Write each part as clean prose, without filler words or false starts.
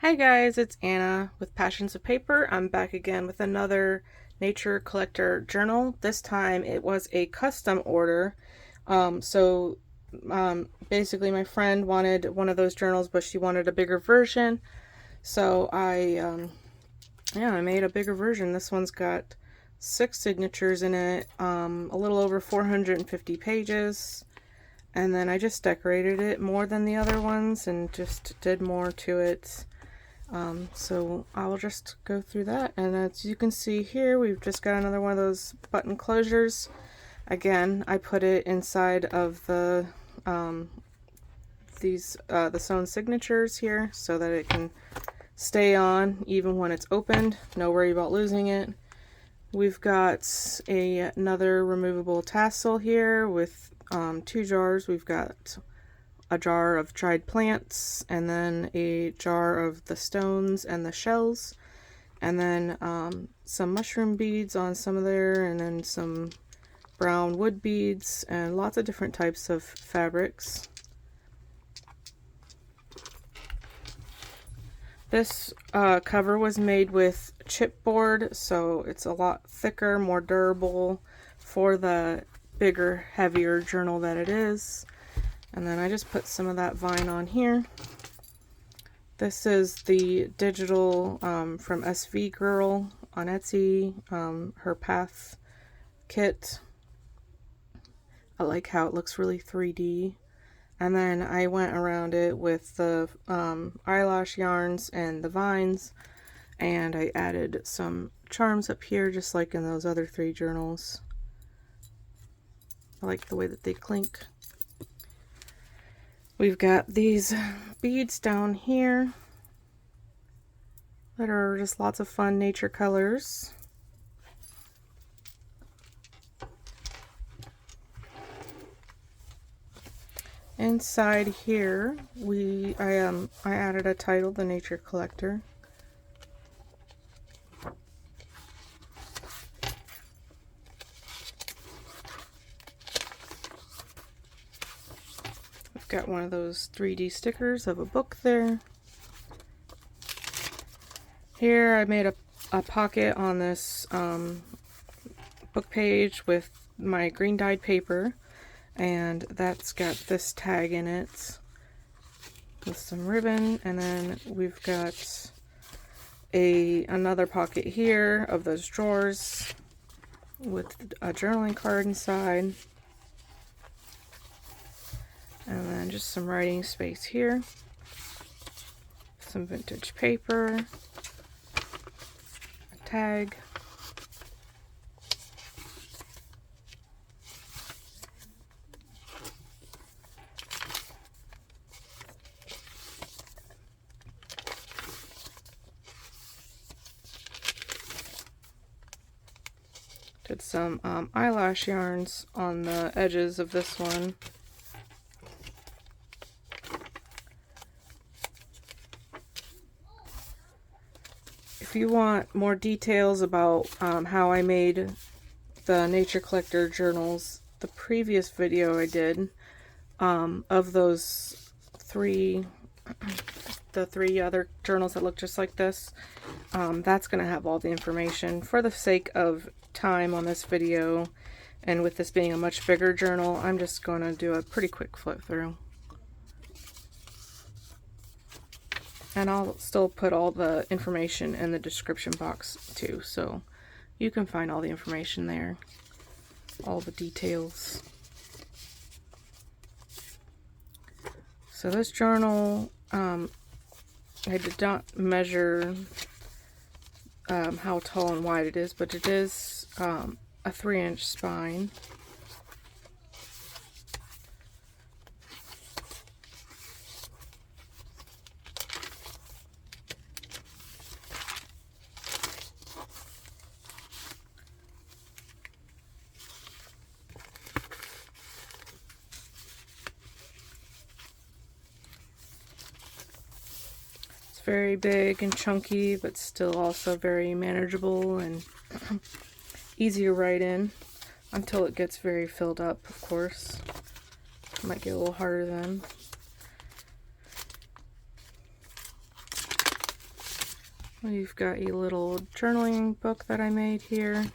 Hi guys, it's Anna with Passions of Paper. I'm back again with another Nature Collector journal. This time it was a custom order. Basically my friend wanted one of those journals, but she wanted a bigger version. So I made a bigger version. This one's got 6 signatures in it, a little over 450 pages. And then I just decorated it more than the other ones and just did more to it. So I'll just go through that, and as you can see here, we've just got another one of those button closures. Again, I put it inside of the the sewn signatures here so that it can stay on even when it's opened. No worry about losing it. We've got another removable tassel here with 2 jars. We've got a jar of dried plants, and then a jar of the stones and the shells, and then some mushroom beads on some of there, and then some brown wood beads, and lots of different types of fabrics. This cover was made with chipboard, so it's a lot thicker, more durable for the bigger, heavier journal that it is. And then I just put some of that vine on here. This is the digital from SVGirl on Etsy, her Path kit. I like how it looks really 3D. And then I went around it with the eyelash yarns and the vines, and I added some charms up here just like in those other 3 journals. I like the way that they clink. We've got these beads down here that are just lots of fun nature colors. Inside here, I added a title, The Nature Collector. Got one of those 3D stickers of a book there. Here I made a pocket on this book page with my green dyed paper, and that's got this tag in it with some ribbon. And then we've got another pocket here of those drawers with a journaling card inside. And then just some writing space here, some vintage paper, a tag, did some eyelash yarns on the edges of this one. If you want more details about how I made the Nature Collector journals, the previous video I did of those 3, the 3 other journals that look just like this, that's going to have all the information. For the sake of time on this video, and with this being a much bigger journal, I'm just going to do a pretty quick flip through. And I'll still put all the information in the description box too, so you can find all the information there, all the details. So this journal, I did not measure how tall and wide it is, but it is a 3-inch spine. Very big and chunky, but still also very manageable and easy to write in until it gets very filled up, of course. It might get a little harder then. We've got a little journaling book that I made here.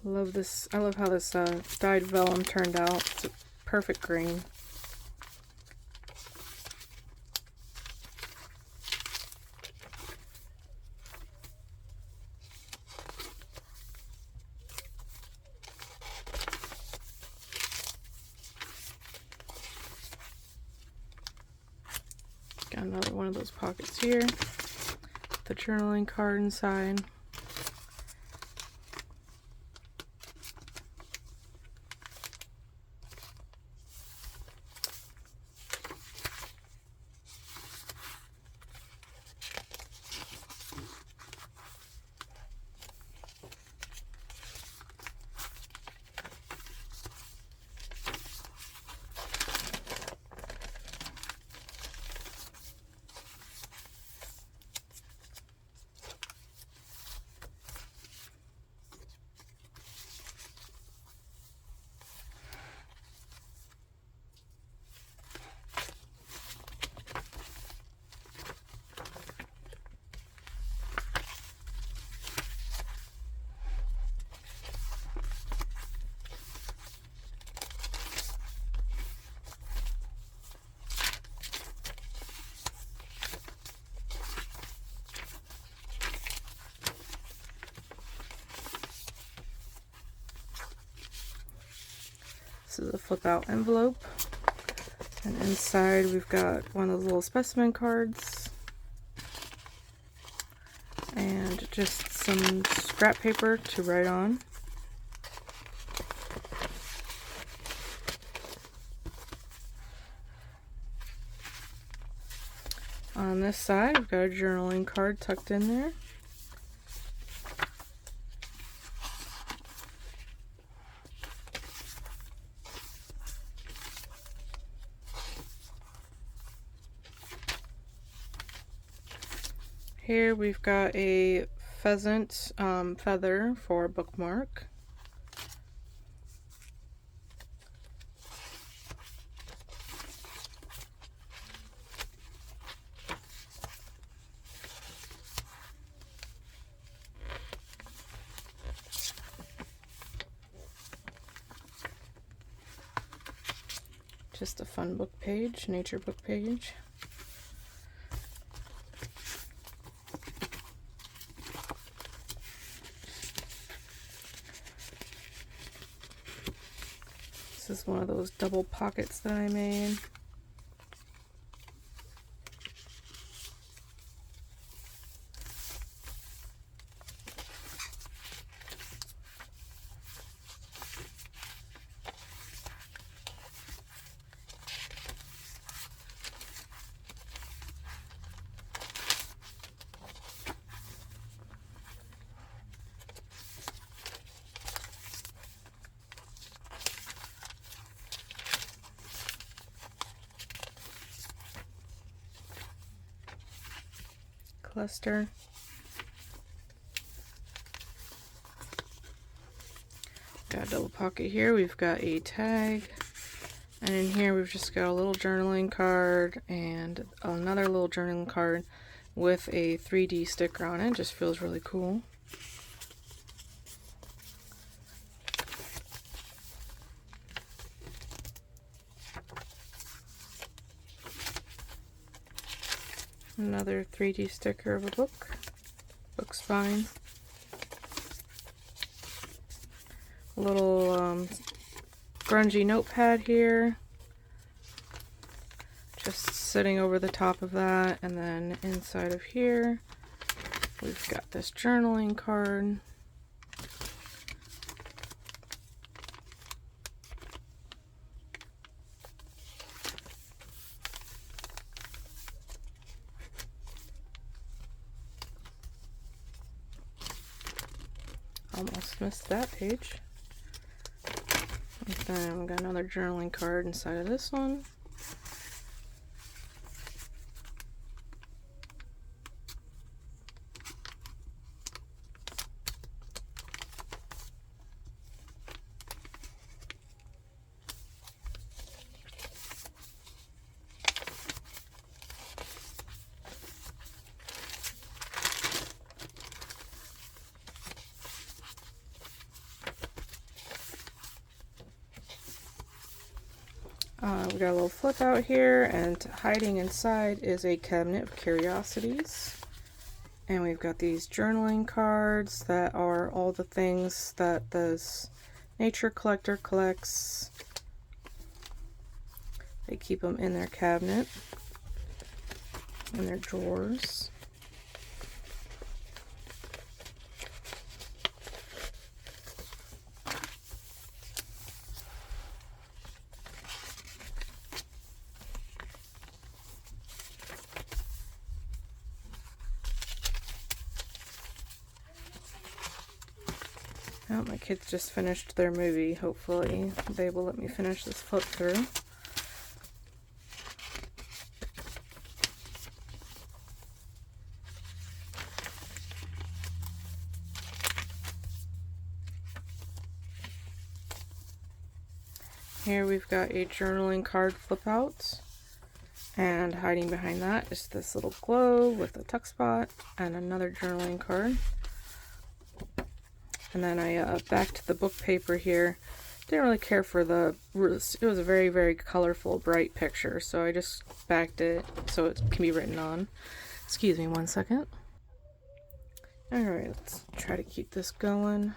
Love this. I love how this dyed vellum turned out. It's a perfect green. Got another one of those pockets here. The journaling card inside. This is a flip out envelope, and inside we've got one of those little specimen cards and just some scrap paper to write on. On this side we've got a journaling card tucked in there. Here we've got a pheasant feather for a bookmark. Just a fun book page, nature book page. This is one of those double pockets that I made. Cluster. Got a double pocket here. We've got a tag, and in here we've just got a little journaling card and another little journaling card with a 3D sticker on it. Just feels really cool. Another 3D sticker of a book spine. A little grungy notepad here, just sitting over the top of that, and then inside of here we've got this journaling card. Almost missed that page. And then we got another journaling card inside of this one. We got a little flip out here, and hiding inside is a cabinet of Curiosities. And we've got these journaling cards that are all the things that this nature collector collects. They keep them in their cabinet, in their drawers. Oh, my kids just finished their movie. Hopefully they will let me finish this flip through. Here we've got a journaling card flip out, and hiding behind that is this little globe with a tuck spot and another journaling card. And then I backed the book paper here. Didn't really care for it was a very, very colorful, bright picture, so I just backed it so it can be written on. Excuse me one second. Alright, let's try to keep this going.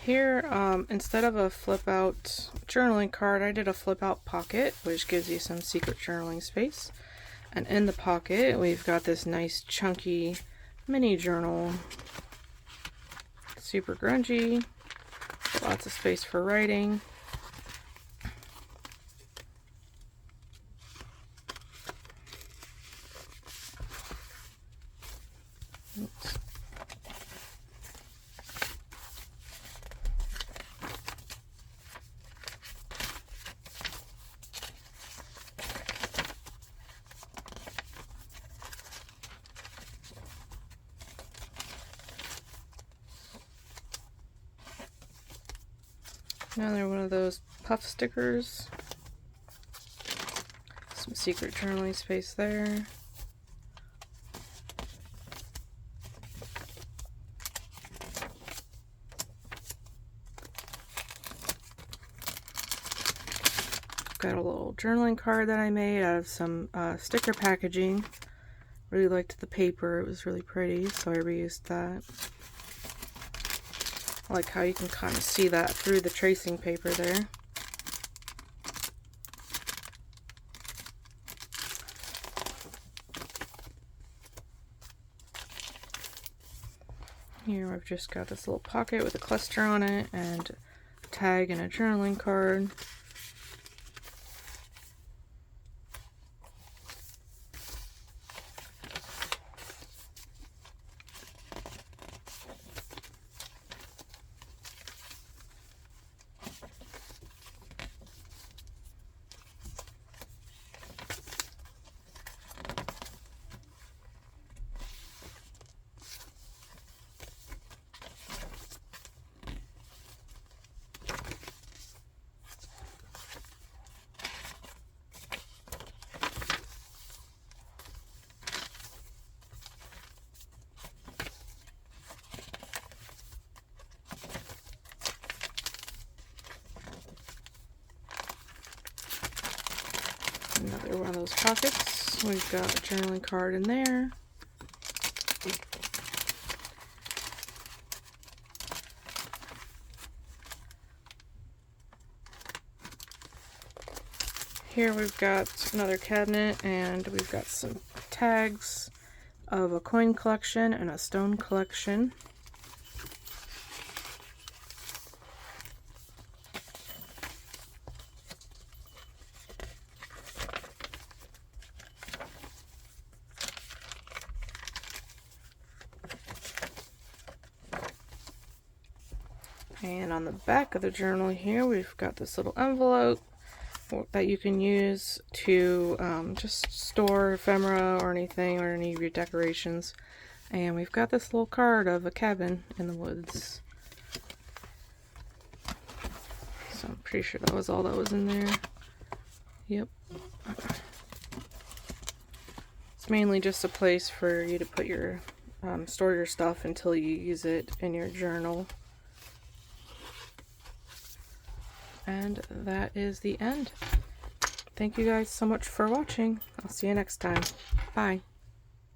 Here, instead of a flip out journaling card, I did a flip out pocket, which gives you some secret journaling space. And in the pocket, we've got this nice chunky mini journal. Super grungy, lots of space for writing. Oops. Another one of those puff stickers. Some secret journaling space there. Got a little journaling card that I made out of some sticker packaging. Really liked the paper, it was really pretty, so I reused that. I like how you can kind of see that through the tracing paper there. Here I've just got this little pocket with a cluster on it and a tag and a journaling card. Another one of those pockets. We've got a journaling card in there. Here we've got another cabinet, and we've got some tags of a coin collection and a stone collection. And on the back of the journal here, we've got this little envelope that you can use to just store ephemera or anything, or any of your decorations. And we've got this little card of a cabin in the woods. So I'm pretty sure that was all that was in there. Yep. It's mainly just a place for you to put your, store your stuff until you use it in your journal. And that is the end. Thank you guys so much for watching. I'll see you next time. Bye.